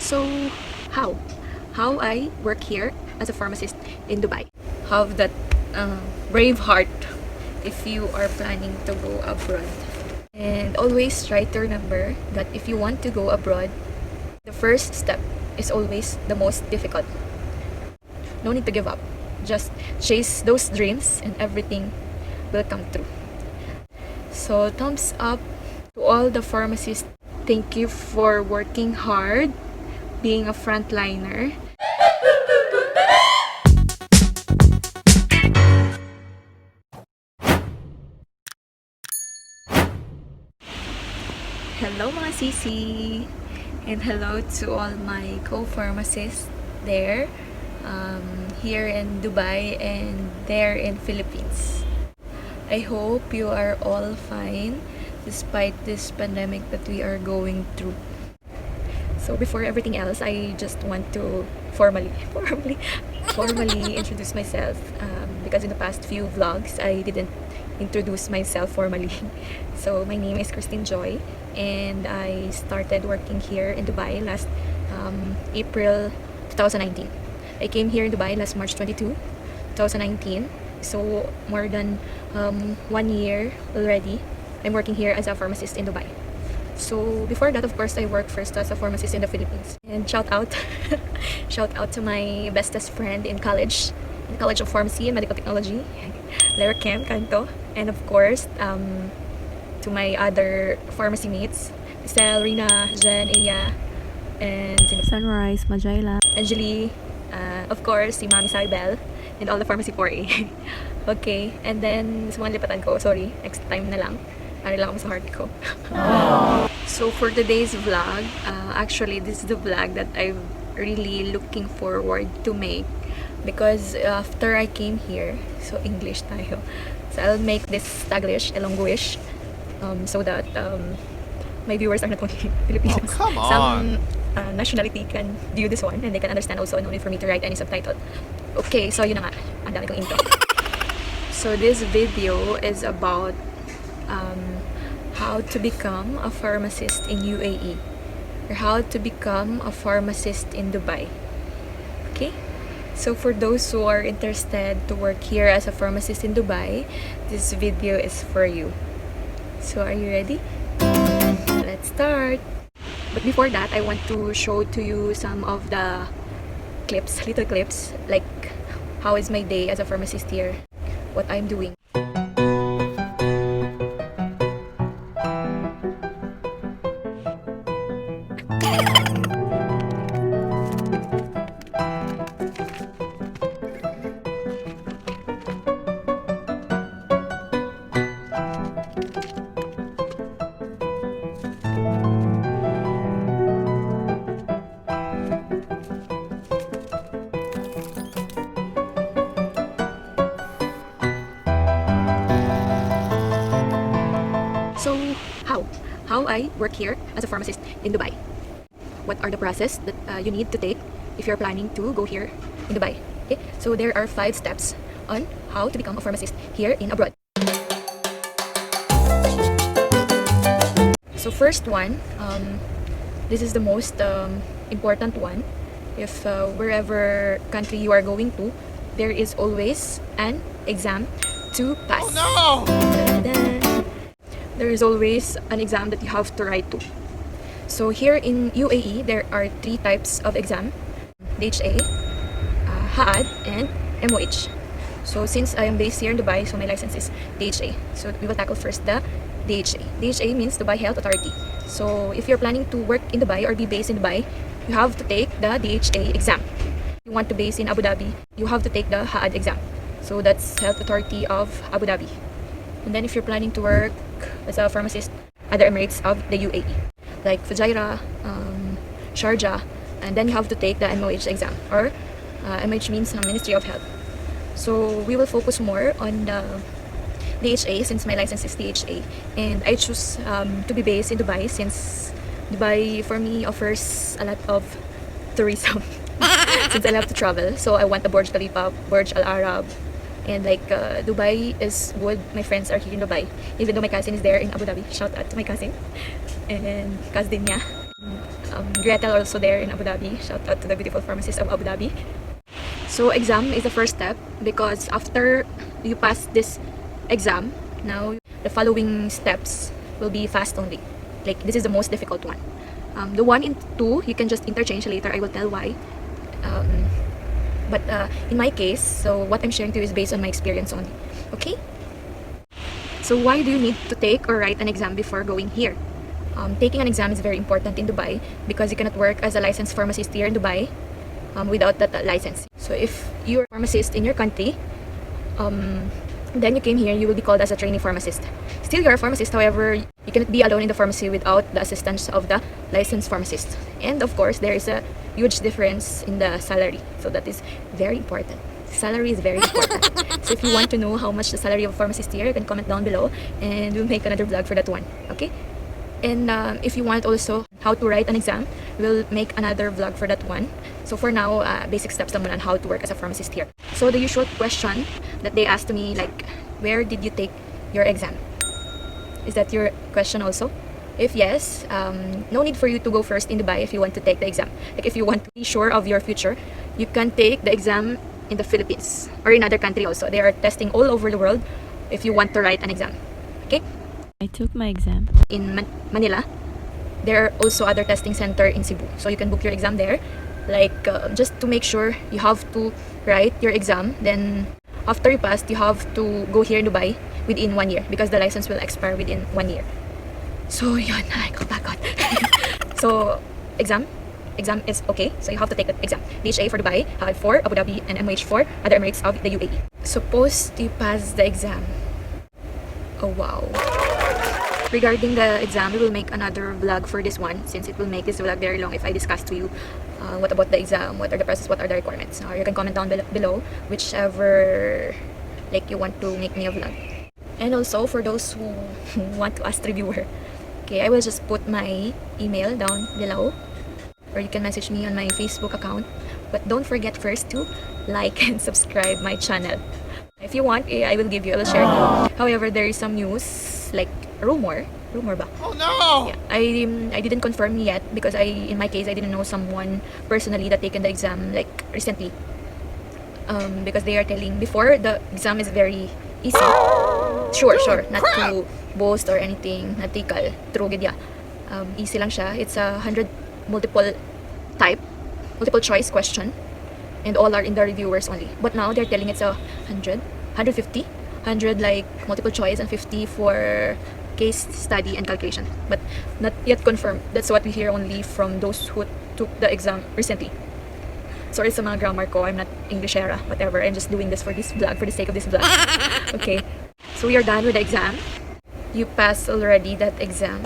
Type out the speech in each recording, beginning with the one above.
So how? How I work here as a pharmacist in Dubai. Have that brave heart if you are planning to go abroad. And always try to remember that if you want to go abroad, the first step is always the most difficult. No need to give up. Just chase those dreams and everything will come true. So thumbs up to all the pharmacists. Thank you for working hard, being a frontliner. Hello mga sisi! And hello to all my co-pharmacists there, here in Dubai and there in Philippines. I hope you are all fine despite this pandemic that we are going through. So before everything else, I just want to formally introduce myself, because in the past few vlogs I didn't introduce myself formally. So my name is Christine Joy and I started working here in Dubai last April 2019. I came here in Dubai last March 22, 2019. So more than 1 year already I'm working here as a pharmacist in Dubai. So before that, of course, I worked first as a pharmacist in the Philippines. And shout out to my bestest friend in college of Pharmacy and Medical Technology, Lara Cam Canto. And of course, to my other pharmacy mates, Estelle, Rina, Jen, Aya, and Sunrise, Majaila, Angeli, of course, si Mami Saibel, and all the pharmacy 4A. Okay, and then sa mga lipatan ko, sorry, next time na lang. Ano lang ako sa heart ko. So for today's vlog, actually this is the vlog that I'm really looking forward to make, because after I came here, so English tayo. So I'll make this Taglish, Ilongguish, so that my viewers are not only Filipinos. Oh, come on. Some nationality can view this one and they can understand also, no need for me to write any subtitle. Okay, so yun na nga. Ang dami kong intro. So this video is about how to become a pharmacist in UAE, or how to become a pharmacist in Dubai. Okay, so for those who are interested to work here as a pharmacist in Dubai, this video is for you. So are you ready? Let's start. But before that, I want to show to you some of the little clips, like how is my day as a pharmacist here, what I'm doing. So how I work here as a pharmacist in Dubai. What are the process that you need to take if you're planning to go here in Dubai? Okay, so there are 5 steps on how to become a pharmacist here in abroad. So first one, this is the most important one. If wherever country you are going to, there is always an exam to pass. Oh no! There is always an exam that you have to write to. So here in UAE, there are 3 types of exam: DHA, HAAD, and MOH. So since I am based here in Dubai, so my license is DHA. So we will tackle first the DHA. DHA means Dubai Health Authority. So if you're planning to work in Dubai or be based in Dubai, you have to take the DHA exam. If you want to base in Abu Dhabi, you have to take the HAAD exam. So that's Health Authority of Abu Dhabi. And then if you're planning to work as a pharmacist at the Emirates of the UAE, like Fujairah, Sharjah, and then you have to take the MOH exam, or MOH means Ministry of Health. So we will focus more on the DHA since my license is DHA, and I choose to be based in Dubai since Dubai for me offers a lot of tourism since I love to travel. So I want the Burj Khalifa, Burj Al Arab, and like Dubai is good. My friends are here in Dubai, even though my cousin is there in Abu Dhabi. Shout out to my cousin and cousin niya. Gretel also there in Abu Dhabi. Shout out to the beautiful pharmacist of Abu Dhabi. So exam is the first step, because after you pass this exam, now the following steps will be fast only. Like, this is the most difficult one. The 1 and 2 you can just interchange later. I will tell why. But in my case, so what I'm sharing to you is based on my experience only. Okay? So why do you need to take or write an exam before going here? Taking an exam is very important in Dubai, because you cannot work as a licensed pharmacist here in Dubai without that license. So if you're a pharmacist in your country, then you came here, you will be called as a trainee pharmacist. Still, you're a pharmacist, however, you cannot be alone in the pharmacy without the assistance of the licensed pharmacist. And of course, there is a huge difference in the salary. So that is very important. Salary is very important. So if you want to know how much the salary of a pharmacist here, you can comment down below and we'll make another vlog for that one. Okay? And if you want also how to write an exam, we'll make another vlog for that one. So for now, basic steps naman on how to work as a pharmacist here. So the usual question that they asked to me, like, where did you take your exam? Is that your question also? If yes, no need for you to go first in Dubai if you want to take the exam. Like, if you want to be sure of your future, you can take the exam in the Philippines or in other country also. They are testing all over the world if you want to write an exam. Okay? I took my exam. In Manila, there are also other testing center in Cebu. So you can book your exam there. Like, just to make sure you have to write your exam. Then after you passed, you have to go here in Dubai within 1 year, because the license will expire within 1 year. So yun, I go back on. So exam is okay. So you have to take the exam. DHA for Dubai, HAAD for Abu Dhabi, and MOH for other Emirates of the UAE. Suppose you pass the exam. Oh wow. Regarding the exam, we will make another vlog for this one, since it will make this vlog very long if I discuss to you what about the exam, what are the process, what are the requirements. Or you can comment down below whichever like you want to make me a vlog. And also for those who want to ask the reviewer, okay, I will just put my email down below, or you can message me on my Facebook account. But don't forget first to like and subscribe my channel. If you want, I will give you, I will share you. However, there is some news, like rumor ba? Oh no! Yeah, I didn't confirm yet, because in my case I didn't know someone personally that taken the exam like recently. Because they are telling before the exam is very easy. Sure, not to boast or anything, not tikal, true gid ya. Easy lang siya. It's 100 multiple choice question, and all are in the reviewers only. But now they're telling it's 100, 150, 100 like multiple choice and 50 for case study and calculation, but not yet confirmed. That's what we hear only from those who took the exam recently. Sorry sa mga grammar ko, I'm not Englishera, whatever. I'm just doing this for this vlog, for the sake of this vlog. Okay, so we are done with the exam. You passed already that exam.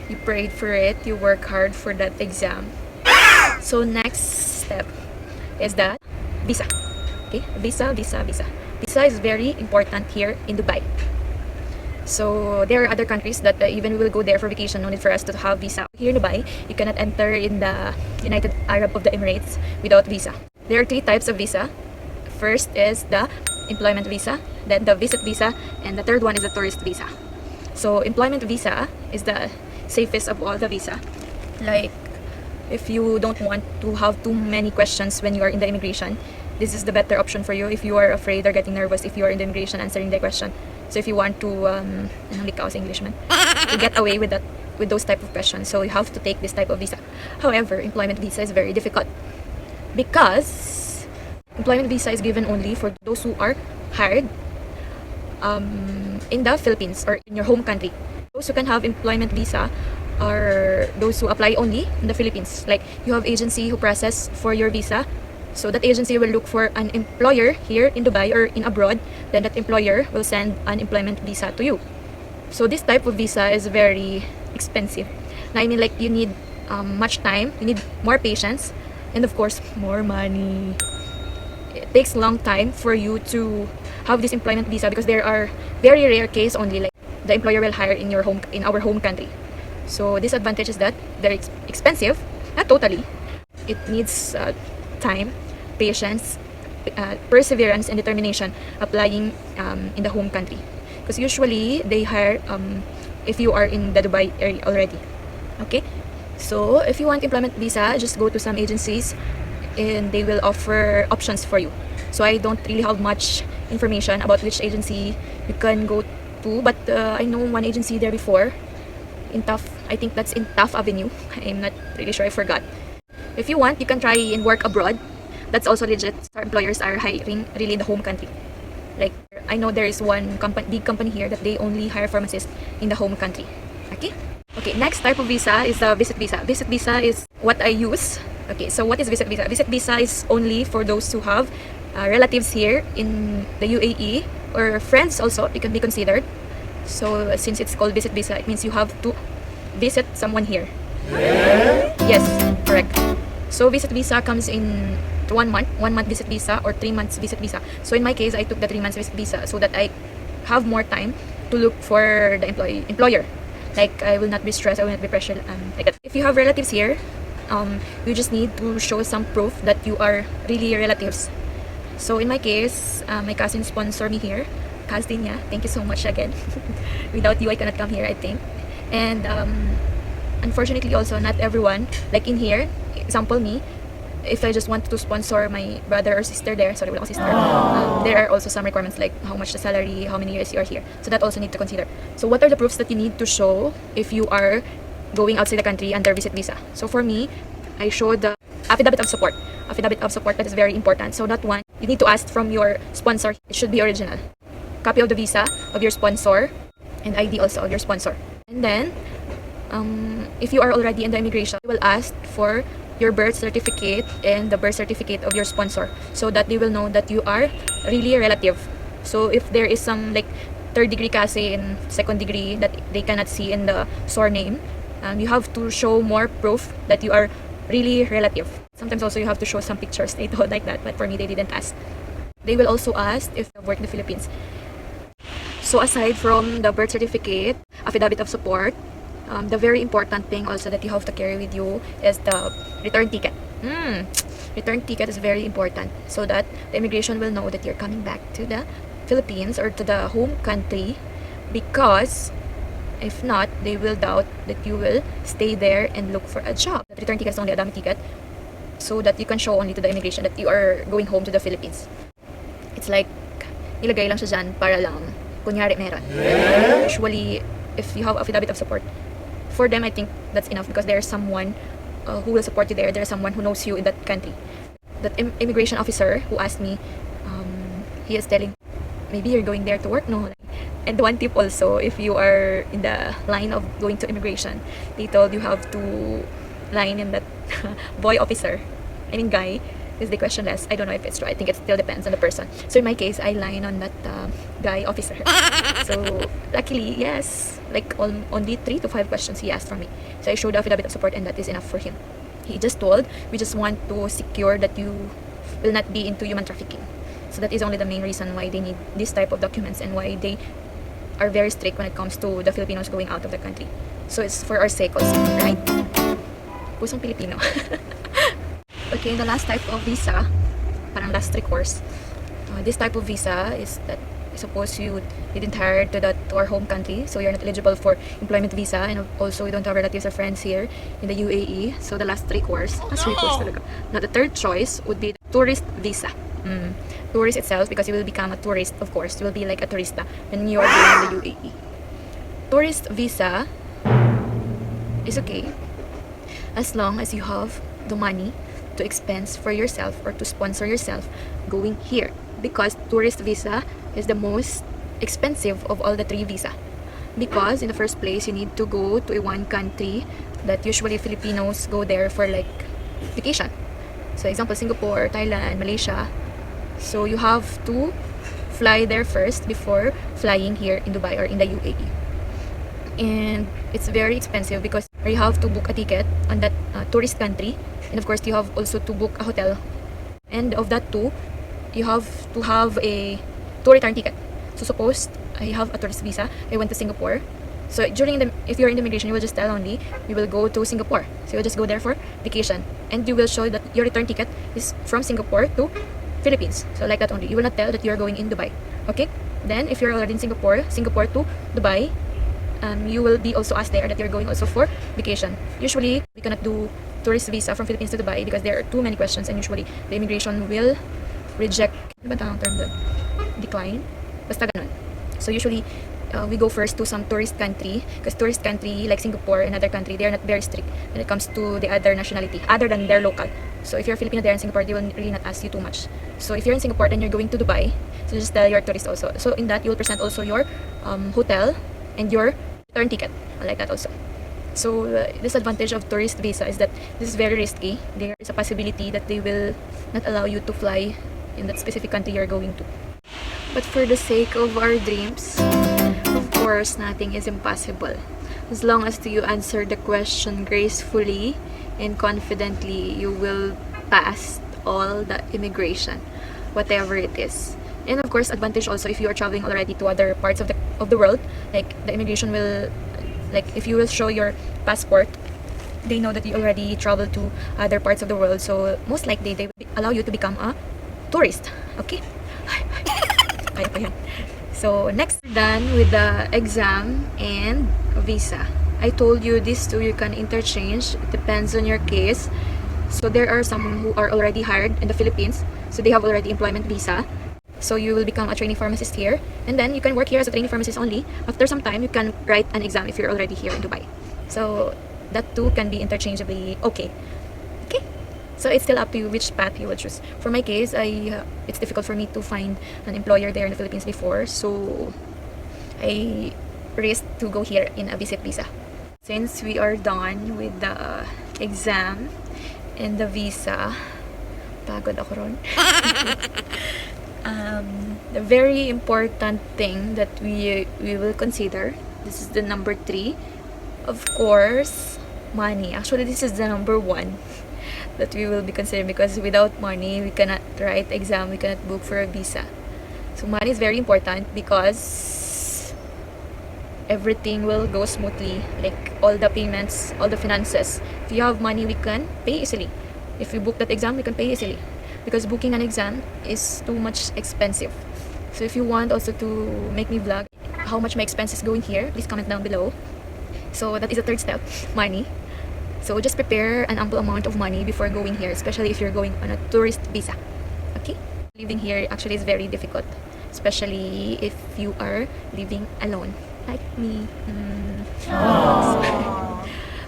You prayed for it, you work hard for that exam. So next step is the visa. Okay, visa. Visa is very important here in Dubai. So there are other countries that even we will go there for vacation, no need for us to have visa. Here in Dubai, you cannot enter in the United Arab of the Emirates without visa. There are 3 types of visa. First is the employment visa, then the visit visa, and the third one is the tourist visa. So employment visa is the safest of all the visa. Like, if you don't want to have too many questions when you are in the immigration, this is the better option for you if you are afraid or getting nervous if you are in the immigration answering the question. So if you want to Englishman, to get away with that, with those type of questions, so you have to take this type of visa. However, employment visa is very difficult, because employment visa is given only for those who are hired in the Philippines or in your home country. Those who can have employment visa are those who apply only in the Philippines. Like, you have agency who process for your visa. So that agency will look for an employer here in Dubai or in abroad. Then that employer will send an employment visa to you. So this type of visa is very expensive. Now, I mean, like, you need much time, you need more patience, and of course more money. It takes a long time for you to have this employment visa, because there are very rare case only, like the employer will hire in our home country. So disadvantage is that very expensive, not totally. It needs time, patience, perseverance, and determination applying in the home country, because usually they hire if you are in the Dubai area already. Okay, So if you want employment visa, just go to some agencies and they will offer options for you. So I don't really have much information about which agency you can go to, but I know one agency there before in Tough. I think that's in Tough Avenue. I'm not really sure, I forgot. If you want, you can try and work abroad. That's also legit. Our employers are hiring really in the home country. Like, I know there is one big company here that they only hire pharmacists in the home country. Okay, next type of visa is the visit visa. Visit visa is what I use. Okay, so what is visit visa? Visit visa is only for those who have relatives here in the UAE, or friends also, it can be considered. So since it's called visit visa, it means you have to visit someone here. Yes, correct. So visit visa comes in 1 month visit visa or 3 months visit visa. So in my case, I took the 3 months visit visa so that I have more time to look for the employer. Like, I will not be stressed, I will not be pressured, like that. If you have relatives here, you just need to show some proof that you are really relatives. So in my case, my cousin sponsored me here. Cousin, yeah, thank you so much again. Without you, I cannot come here, I think. And unfortunately also, not everyone, like in here, example me, if I just want to sponsor my brother or sister there, sorry, wala ko sister, there are also some requirements like how much the salary, how many years you are here. So that also need to consider. So what are the proofs that you need to show if you are going outside the country under visit visa? So for me, I showed the affidavit of support. Affidavit of support, that is very important. So that one, you need to ask from your sponsor. It should be original. Copy of the visa of your sponsor and ID also of your sponsor. And then, if you are already in the immigration, they will ask for your birth certificate and the birth certificate of your sponsor so that they will know that you are really a relative. So if there is some like third degree kasi and second degree that they cannot see in the surname, you have to show more proof that you are really relative. Sometimes also you have to show some pictures, they told like that, but for me they didn't ask. They will also ask if you have worked in the Philippines. So aside from the birth certificate, affidavit of support, the very important thing also that you have to carry with you is the return ticket. Return ticket is very important so that the immigration will know that you're coming back to the Philippines or to the home country, because if not, they will doubt that you will stay there and look for a job. The return ticket is only a dummy ticket so that you can show only to the immigration that you are going home to the Philippines. It's like, ilagay lang siya dyan para lang kunyari meron. Usually, if you have affidavit of support, for them I think that's enough because there's someone who will support you there. There's someone who knows you in that country. That immigration officer who asked me, he is telling, maybe you're going there to work, no? And one tip also, if you are in the line of going to immigration, they told you have to line in that boy officer, I mean guy, is the question less. I don't know if it's true. I think it still depends on the person. So in my case, I line on that guy officer. So luckily, yes, like only 3 to 5 questions he asked from me. So I showed the affidavit of support and that is enough for him. He just told, we just want to secure that you will not be into human trafficking. So that is only the main reason why they need this type of documents and why they are very strict when it comes to the Filipinos going out of the country. So it's for our sake also, right? Pusong Filipino. Okay, the last type of visa, parang last recourse. This type of visa is that suppose you didn't hire to our home country, so you're not eligible for employment visa, and also you don't have relatives or friends here in the UAE. So the last recourse talaga. Now the third choice would be the tourist visa. Tourist itself, because you will become a tourist, of course. You will be like a turista when you are going in the UAE. Tourist visa is okay as long as you have the money to expense for yourself or to sponsor yourself going here, because tourist visa is the most expensive of all the 3 visa, because in the first place you need to go to a one country that usually Filipinos go there for like vacation. So example, Singapore, Thailand, Malaysia. So you have to fly there first before flying here in Dubai or in the UAE. And it's very expensive because you have to book a ticket on that tourist country, and of course you have also to book a hotel, and of that too you have to have a to return ticket. So suppose I have a tourist visa, I went to Singapore, so if you're in the immigration, you will just tell only you will go to Singapore, so you'll just go there for vacation, and you will show that your return ticket is from Singapore to Philippines. So like that only, you will not tell that you're going in Dubai. Okay, then if you're already in Singapore to Dubai, you will be also asked there that you're going also for vacation. Usually cannot do tourist visa from Philippines to Dubai because there are too many questions, and usually the immigration will reject. Ano ba tawag term doon? Decline? Basta ganun. So usually, we go first to some tourist country, because tourist country like Singapore and other country, they are not very strict when it comes to the other nationality other than their local. So if you're Filipino there in Singapore, they will really not ask you too much. So if you're in Singapore and you're going to Dubai, so just tell your tourist also. So in that, you will present also your hotel and your return ticket, like that also. So the disadvantage of tourist visa is that this is very risky. There is a possibility that they will not allow you to fly in that specific country you're going to. But for the sake of our dreams, of course, nothing is impossible. As long as you answer the question gracefully and confidently, you will pass all the immigration, whatever it is. And of course, advantage also if you are traveling already to other parts of the world, like the immigration will, like if you will show your passport, they know that you already traveled to other parts of the world. So most likely they will allow you to become a tourist. Okay. Kaya pa yan. So next, done with the exam and visa. I told you these two you can interchange. It depends on your case. So there are some who are already hired in the Philippines, so they have already employment visa. So you will become a trainee pharmacist here, and then you can work here as a trainee pharmacist only. After some time, you can write an exam if you're already here in Dubai. So that too can be interchangeably okay. Okay. So it's still up to you which path you will choose. For my case, it's difficult for me to find an employer there in the Philippines before, so I risked to go here in a visit visa. Since we are done with the exam and the visa, pagod ako ron. The very important thing that we will consider, this is the number 3, of course, money. Actually, this is the number 1 that we will be considering, because without money, we cannot write exam, we cannot book for a visa. So money is very important because everything will go smoothly, like all the payments, all the finances. If you have money, we can pay easily. If we book that exam, we can pay easily, because booking an exam is too much expensive. So if you want also to make me vlog how much my expense is going here, please comment down below. So that is the third step, money. So just prepare an ample amount of money before going here, especially if you're going on a tourist visa. Okay? Living here actually is very difficult, especially if you are living alone, like me.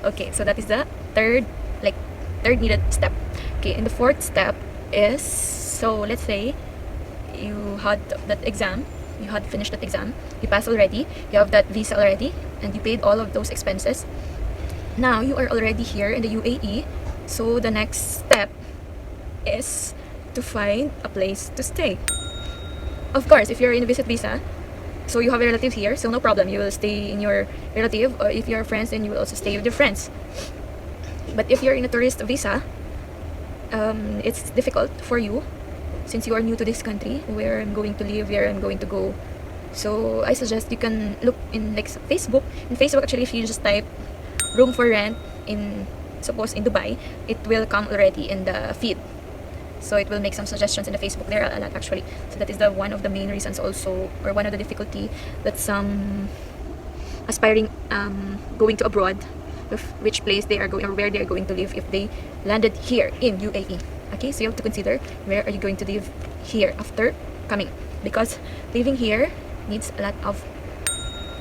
Okay, so that is the third needed step. Okay, and the fourth step is, so let's say you had that exam, you had finished that exam, you passed already, you have that visa already, and you paid all of those expenses. Now you are already here in the UAE, so the next step is to find a place to stay. Of course, if you're in a visit visa, so you have a relative here, so no problem, you will stay in your relative, or if you're friends, then you will also stay with your friends. But if you're in a tourist visa, it's difficult for you since you are new to this country, where I'm going to live, where I'm going to go. So I suggest you can look in like Facebook. In Facebook, actually, if you just type room for rent in, suppose in Dubai, it will come already in the feed. So it will make some suggestions in the Facebook. There are a lot actually. So that is the one of the main reasons also, or one of the difficulty that some aspiring going to abroad, of which place they are going or where they are going to live if they landed here in UAE. Okay, so you have to consider where are you going to live here after coming, because living here needs a lot of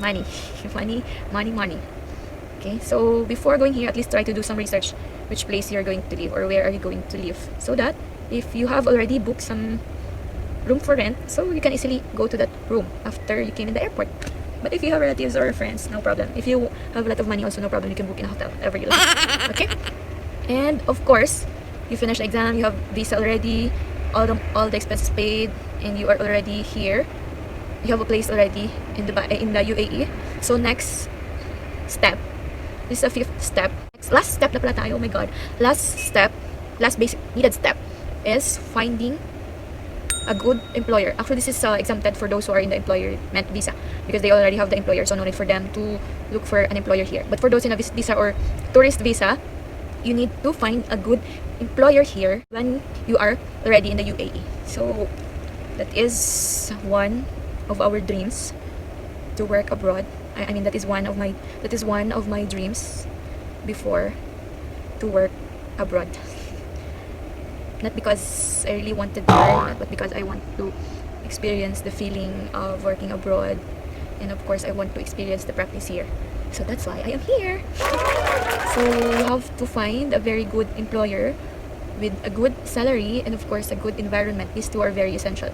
money. money. Okay, so before going here, at least try to do some research which place you're going to live or where are you going to live, so that if you have already booked some room for rent, so you can easily go to that room after you came in the airport. But if you have relatives or friends, no problem. If you have a lot of money also, no problem, you can book in a hotel, whatever you like. Okay, and of course, you finish the exam, you have visa already, all the expenses paid, and you are already here, you have a place already in the UAE. So next step, this is a fifth step. Last step na pala tayo, oh my god. Last basic needed step is finding a good employer. Actually, this is exempted for those who are in the employment visa, because they already have the employer, so no need for them to look for an employer here. But for those in a visit visa or tourist visa, you need to find a good employer here when you are already in the UAE. So that is one of our dreams, to work abroad. I mean, that is one of my dreams before. to work abroad. Not because I really wanted to learn, but because I want to experience the feeling of working abroad, and of course I want to experience the practice here. So that's why I am here. So you have to find a very good employer with a good salary and of course a good environment. These two are very essential.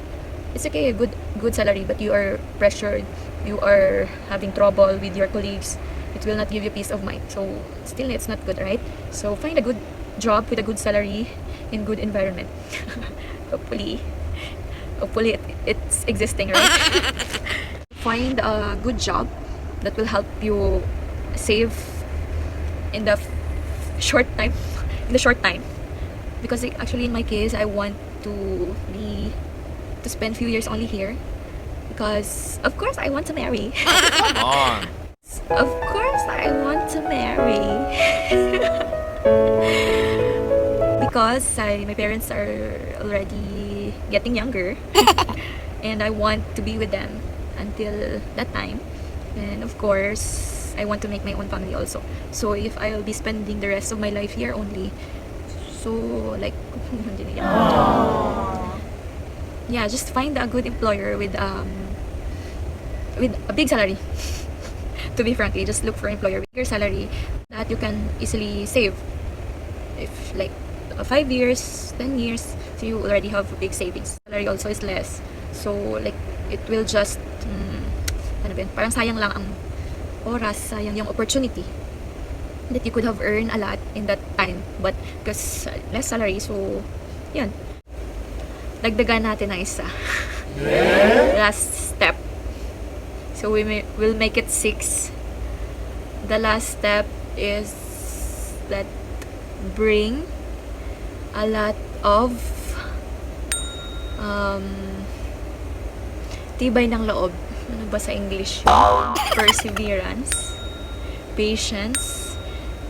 It's okay, a good salary, but you are pressured, you are having trouble with your colleagues, it will not give you peace of mind. So still it's not good, right? So find a good job with a good salary in good environment. hopefully it's existing, right? Find a good job that will help you save in the short time because actually in my case I want to spend few years only here because of course I want to marry. Come on. Of course I want to marry. Because my parents are already getting younger and I want to be with them until that time, and of course I want to make my own family also. So if I'll be spending the rest of my life here only, so like yeah, just find a good employer with a big salary. To be frankly, just look for an employer with bigger salary that you can easily save. If like 5 years, 10 years, so you already have big savings. Salary also is less, so like it will just ano ba yun? Parang sayang lang ang oras, sayang yung opportunity that you could have earned a lot in that time, but because less salary, so yan, dagdagan natin na isa. Last step, so we'll make it 6. The last step is that bring a lot of tibay ng loob. Ano ba sa English? Perseverance, patience,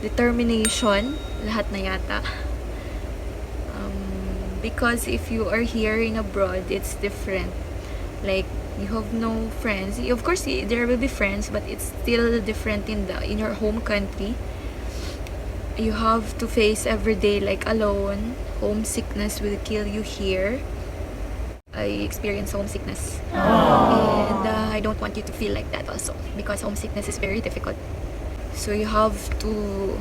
determination, lahat na yata. Because if you are here in abroad, it's different. Like, you have no friends. Of course, there will be friends, but it's still different in your home country. You have to face every day like alone. Homesickness will kill you here. I experience homesickness, and I don't want you to feel like that also, because homesickness is very difficult. So you have to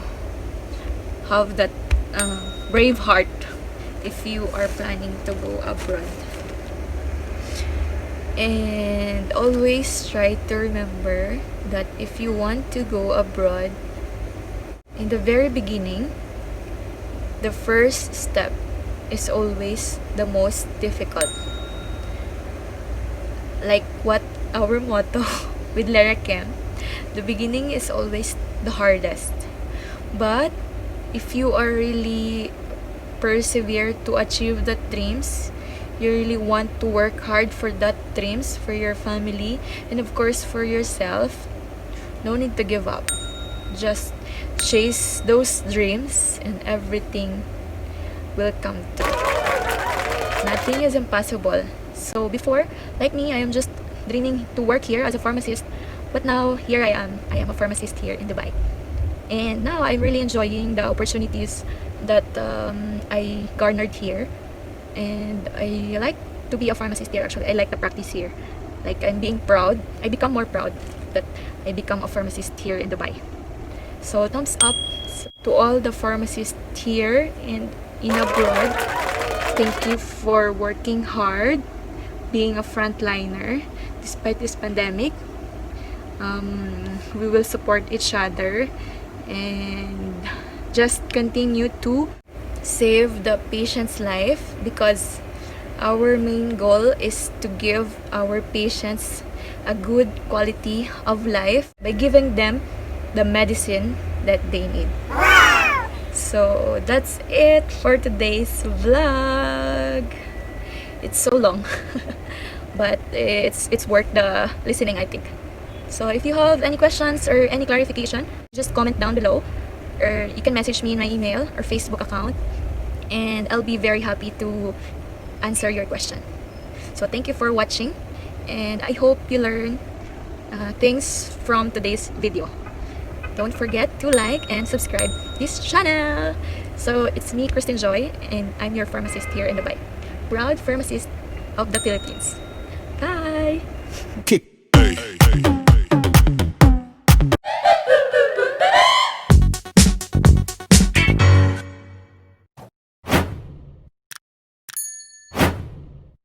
have that brave heart if you are planning to go abroad. And always try to remember that if you want to go abroad, in the very beginning, the first step is always the most difficult. Like what our motto with Lerachem, the beginning is always the hardest. But if you are really persevere to achieve the dreams, you really want to work hard for that dreams, for your family, and of course for yourself, no need to give up. Just chase those dreams and everything will come true. Nothing is impossible. So before, like me, I am just dreaming to work here as a pharmacist, but now here I am a pharmacist here in Dubai, and now I'm really enjoying the opportunities that I garnered here, and I like to be a pharmacist here. Actually, I like the practice here. Like, I'm being proud, I become more proud that I become a pharmacist here in Dubai. So thumbs up to all the pharmacists here and in abroad. Thank you for working hard, being a frontliner despite this pandemic. We will support each other and just continue to save the patient's life, because our main goal is to give our patients a good quality of life by giving them the medicine that they need. So that's it for today's vlog. It's so long but it's worth the listening, I think. So if you have any questions or any clarification, just comment down below, or you can message me in my email or Facebook account, and I'll be very happy to answer your question. So thank you for watching, and I hope you learn things from today's video. don't forget to like and subscribe this channel. So it's me, Kristen Joy, and I'm your pharmacist here in Dubai. Proud pharmacist of the Philippines. Bye! Kick